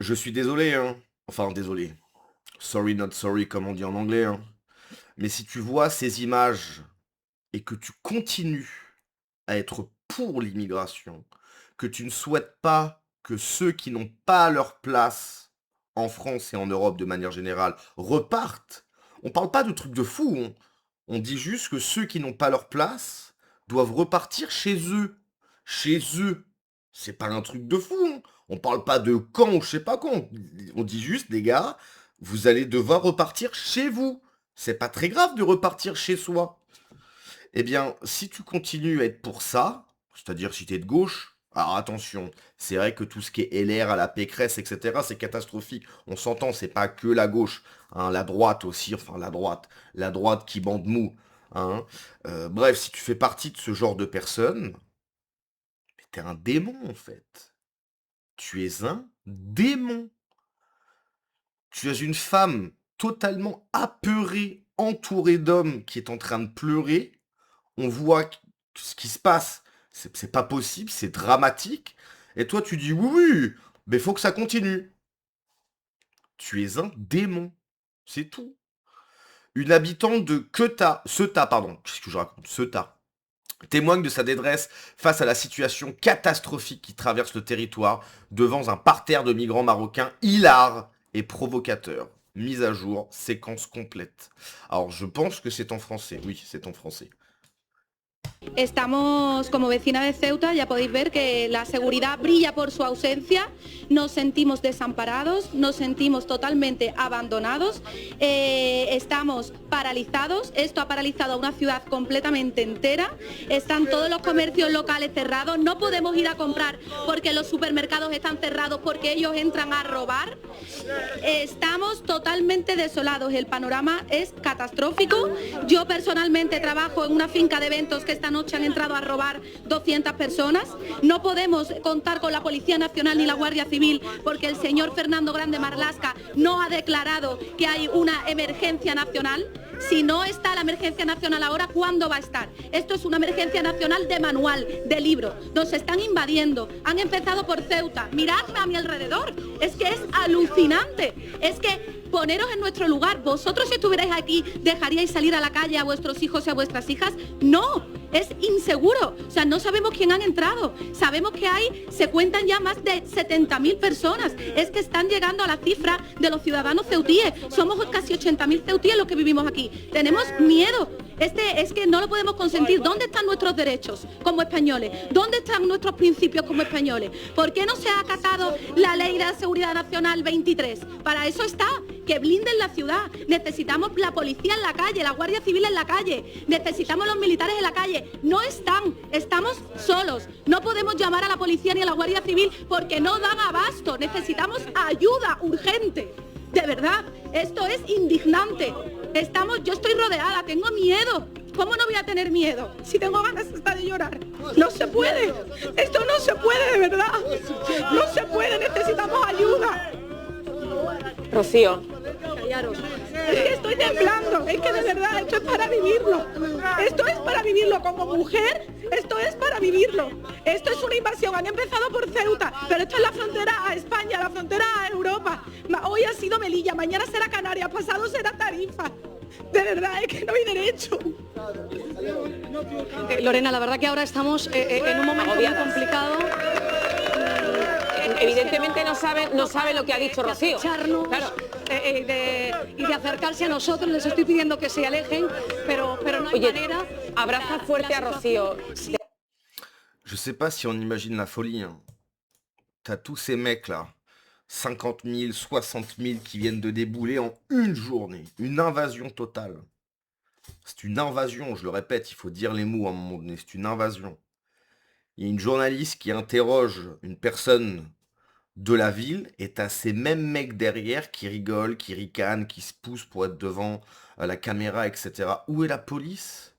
Je suis désolé, hein. Enfin, désolé. Sorry not sorry, comme on dit en anglais, hein. Mais si tu vois ces images et que tu continues à être pour l'immigration, que tu ne souhaites pas que ceux qui n'ont pas leur place en France et en Europe de manière générale repartent, on parle pas de trucs de fou, on dit juste que ceux qui n'ont pas leur place doivent repartir chez eux. Chez eux. C'est pas un truc de fou, hein. On parle pas de quand ou je sais pas quand. On dit juste, les gars, vous allez devoir repartir chez vous. C'est pas très grave de repartir chez soi. Eh bien, si tu continues à être pour ça, c'est-à-dire si t'es de gauche, alors attention, c'est vrai que tout ce qui est LR à la Pécresse, etc., c'est catastrophique. On s'entend, c'est pas que la gauche, hein, la droite aussi, enfin la droite qui bande mou, hein. Bref, si tu fais partie de ce genre de personnes, mais t'es un démon en fait. Tu es un démon. Tu es une femme totalement apeurée, entourée d'hommes qui est en train de pleurer. On voit ce qui se passe. C'est pas possible, c'est dramatique. Et toi, tu dis oui, oui, mais faut que ça continue. Tu es un démon. C'est tout. Une habitante de Ceuta, pardon, qu'est-ce que je raconte, Ceuta, témoigne de sa détresse face à la situation catastrophique qui traverse le territoire devant un parterre de migrants marocains hilar et provocateur. Mise à jour, séquence complète. Alors, je pense que c'est en français. Oui, c'est en français. Estamos, como vecina de Ceuta, ya podéis ver que la seguridad brilla por su ausencia, nos sentimos desamparados, nos sentimos totalmente abandonados, estamos paralizados, esto ha paralizado a una ciudad completamente entera, están todos los comercios locales cerrados, no podemos ir a comprar porque los supermercados están cerrados porque ellos entran a robar, estamos totalmente desolados, el panorama es catastrófico. Yo personalmente trabajo en una finca de eventos que esta noche han entrado a robar 200 personas. No podemos contar con la Policía Nacional ni la Guardia Civil porque el señor Fernando Grande Marlaska no ha declarado que hay una emergencia nacional. Si no está la emergencia nacional ahora, ¿cuándo va a estar? Esto es una emergencia nacional de manual, de libro. Nos están invadiendo. Han empezado por Ceuta. Miradme a mi alrededor. Es que es alucinante. Es que poneros en nuestro lugar. Vosotros si estuvierais aquí, ¿dejaríais salir a la calle a vuestros hijos y a vuestras hijas? No, es inseguro. O sea, no sabemos quién han entrado. Sabemos que se cuentan ya más de 70.000 personas. Es que están llegando a la cifra de los ciudadanos ceutíes. Somos casi 80.000 ceutíes los que vivimos aquí. Tenemos miedo. Es que no lo podemos consentir. ¿Dónde están nuestros derechos como españoles? ¿Dónde están nuestros principios como españoles? ¿Por qué no se ha acatado la Ley de Seguridad Nacional 23? Para eso está, que blinden la ciudad. Necesitamos la policía en la calle, la Guardia Civil en la calle. Necesitamos los militares en la calle. No están, estamos solos. No podemos llamar a la policía ni a la Guardia Civil porque no dan abasto. Necesitamos ayuda urgente. De verdad, esto es indignante. Yo estoy rodeada, tengo miedo. ¿Cómo no voy a tener miedo si tengo ganas hasta de llorar? No se puede. Esto no se puede, de verdad. No se puede, necesitamos ayuda. Rocío. Callaros. Es que estoy temblando, es que de verdad, esto es para vivirlo. Esto es para vivirlo como mujer, esto es para vivirlo. Esto es una invasión, han empezado por Ceuta, pero esto es la frontera a España, la frontera a Europa. Hoy ha sido Melilla, mañana será Canarias, pasado será Tarifa. De verdad, es que no hay derecho. Lorena, la verdad que ahora estamos en un momento muy complicado. Evidentemente no sabe lo que ha dicho Rocío. Claro. Y de acercarse a nosotros, les estoy pidiendo que se alejen, pero no hay manera. Abraza fuerte a Rocío. Je sais pas si on imagine la folie, hein. T'as tous ces mecs là, 50 000, 60 000 qui viennent de débouler en une journée. Une invasion totale. C'est une invasion, je le répète, il faut dire les mots à un moment donné, c'est une invasion. Il y a une journaliste qui interroge une personne de la ville et t'as ces mêmes mecs derrière qui rigolent, qui ricanent, qui se poussent pour être devant la caméra, etc. Où est la police?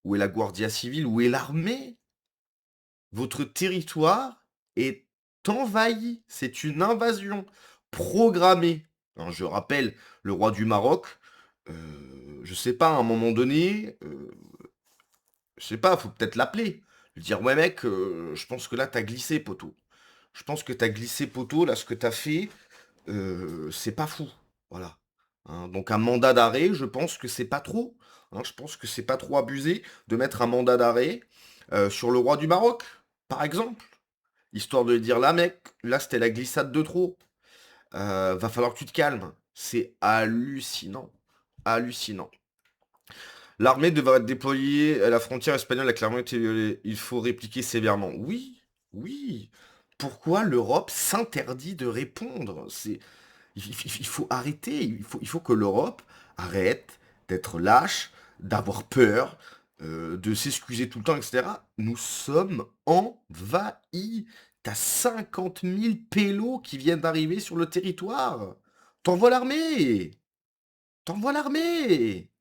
Où est la Guardia Civile? Où est l'armée? Votre territoire est envahi. C'est une invasion programmée. Hein, je rappelle, le roi du Maroc, je sais pas, à un moment donné, je sais pas, faut peut-être l'appeler. Lui dire, ouais mec, je pense que là, t'as glissé, poteau. Je pense que t'as glissé, poteau, là, ce que t'as fait, c'est pas fou. Voilà. Hein, donc un mandat d'arrêt, je pense que c'est pas trop. Hein, je pense que c'est pas trop abusé de mettre un mandat d'arrêt sur le roi du Maroc, par exemple. Histoire de lui dire, là, mec, là, c'était la glissade de trop. Va falloir que tu te calmes. C'est hallucinant. Hallucinant. L'armée devrait être déployée à la frontière espagnole a clairement été violée. Il faut répliquer sévèrement. Oui, oui. Pourquoi l'Europe s'interdit de répondre? Il faut arrêter. Il faut que l'Europe arrête d'être lâche, d'avoir peur, de s'excuser tout le temps, etc. Nous sommes envahis. T'as 50 000 pélos qui viennent d'arriver sur le territoire. T'envoies l'armée. T'envoies l'armée.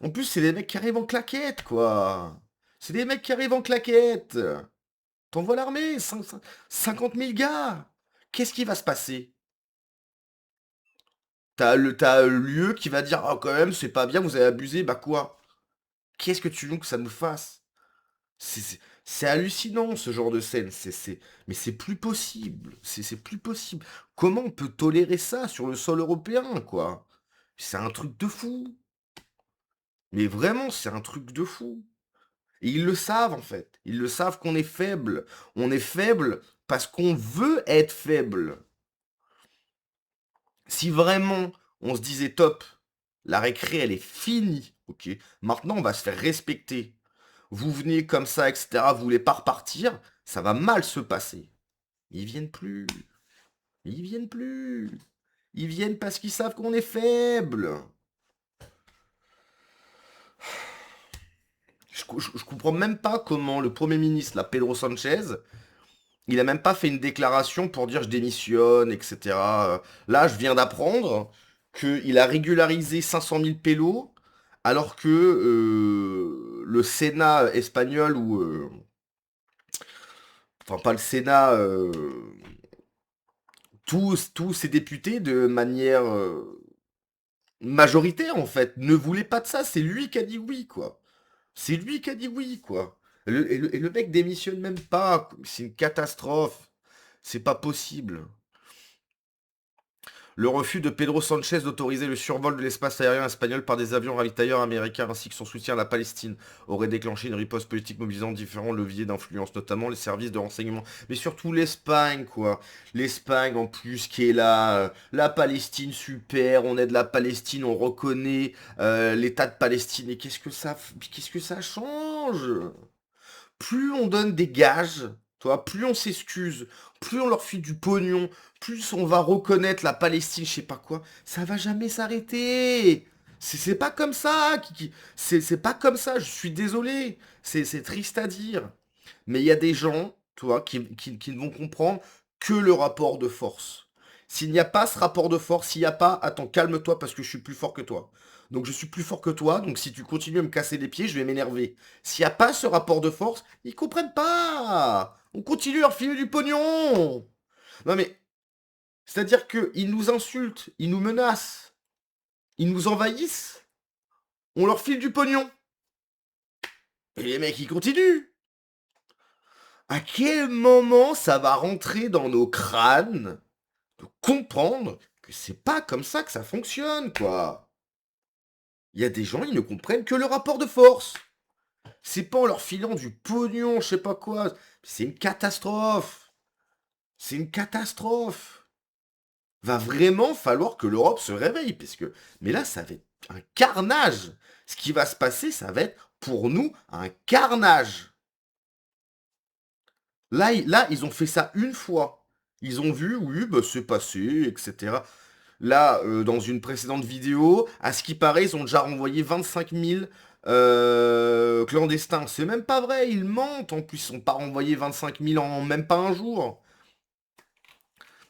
En plus, c'est des mecs qui arrivent en claquette, quoi. C'est des mecs qui arrivent en claquette. T'envoies l'armée, 50 000 gars. Qu'est-ce qui va se passer? T'as l'UE qui va dire, ah quand même, c'est pas bien, vous avez abusé, bah quoi? Qu'est-ce que tu veux que ça nous fasse? C'est hallucinant, ce genre de scène. Mais c'est plus possible. C'est plus possible. Comment on peut tolérer ça sur le sol européen, quoi? C'est un truc de fou. Mais vraiment, c'est un truc de fou. Et ils le savent en fait. Ils le savent qu'on est faible. On est faible parce qu'on veut être faible. Si vraiment on se disait top, la récré elle est finie, ok. Maintenant on va se faire respecter. Vous venez comme ça, etc. Vous voulez pas repartir, ça va mal se passer. Ils viennent plus. Ils viennent plus. Ils viennent parce qu'ils savent qu'on est faible. Je comprends même pas comment le Premier ministre, là, Pedro Sanchez, il a même pas fait une déclaration pour dire je démissionne, etc. Là, je viens d'apprendre qu'il a régularisé 500 000 pélos, alors que le Sénat espagnol, ou... enfin, pas le Sénat, tous ces députés, de manière majoritaire, en fait, ne voulaient pas de ça. C'est lui qui a dit oui, quoi. C'est lui qui a dit oui, quoi. Et le mec démissionne même pas. C'est une catastrophe. C'est pas possible. Le refus de Pedro Sanchez d'autoriser le survol de l'espace aérien espagnol par des avions ravitailleurs américains ainsi que son soutien à la Palestine aurait déclenché une riposte politique mobilisant différents leviers d'influence, notamment les services de renseignement, mais surtout l'Espagne, quoi. L'Espagne en plus qui est là, la Palestine super, on aide la Palestine, on reconnaît l'État de Palestine. Et qu'est-ce que ça change? Plus on donne des gages, toi, plus on s'excuse, plus on leur file du pognon, plus on va reconnaître la Palestine, je sais pas quoi, ça va jamais s'arrêter. C'est pas comme ça, c'est pas comme ça, je suis désolé. C'est triste à dire. Mais il y a des gens, toi, qui ne vont comprendre que le rapport de force. S'il n'y a pas ce rapport de force, s'il n'y a pas, attends, calme-toi parce que je suis plus fort que toi. Donc je suis plus fort que toi, donc si tu continues à me casser les pieds, je vais m'énerver. S'il n'y a pas ce rapport de force, ils comprennent pas. On continue à leur filer du pognon. Non mais, c'est-à-dire qu'ils nous insultent, ils nous menacent, ils nous envahissent, on leur file du pognon. Et les mecs, ils continuent. À quel moment ça va rentrer dans nos crânes de comprendre que c'est pas comme ça que ça fonctionne, quoi? Il y a des gens, ils ne comprennent que le rapport de force. C'est pas en leur filant du pognon, je sais pas quoi. C'est une catastrophe. C'est une catastrophe. Va vraiment falloir que l'Europe se réveille, parce que... Mais là, ça va être un carnage. Ce qui va se passer, ça va être, pour nous, un carnage. Là, ils ont fait ça une fois. Ils ont vu, oui, bah, c'est passé, etc. Là, dans une précédente vidéo, à ce qui paraît, ils ont déjà renvoyé 25 000 clandestins. C'est même pas vrai, ils mentent. En plus, ils n'ont pas renvoyé 25 000 en même pas un jour.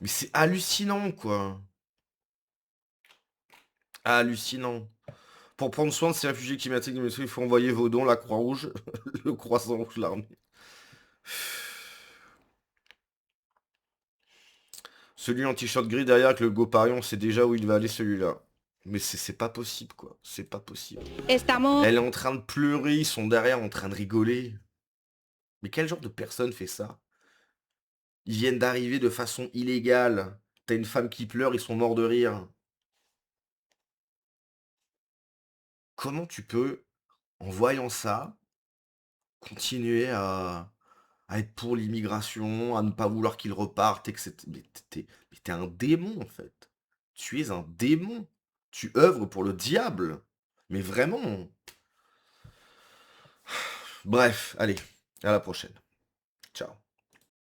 Mais c'est hallucinant, quoi. Hallucinant. Pour prendre soin de ces réfugiés climatiques, il faut envoyer vos dons, la Croix-Rouge, le Croissant-Rouge, l'armée. Celui en t-shirt gris derrière avec le Goparion, on sait déjà où il va aller celui-là. Mais c'est pas possible, quoi. C'est pas possible. Estamos... Elle est en train de pleurer, ils sont derrière en train de rigoler. Mais quel genre de personne fait ça? Ils viennent d'arriver de façon illégale. T'as une femme qui pleure, ils sont morts de rire. Comment tu peux, en voyant ça, continuer à être pour l'immigration, à ne pas vouloir qu'ils repartent, etc. Mais t'es un démon, en fait. Tu es un démon. Tu œuvres pour le diable. Mais vraiment. Bref, allez, à la prochaine. Ciao.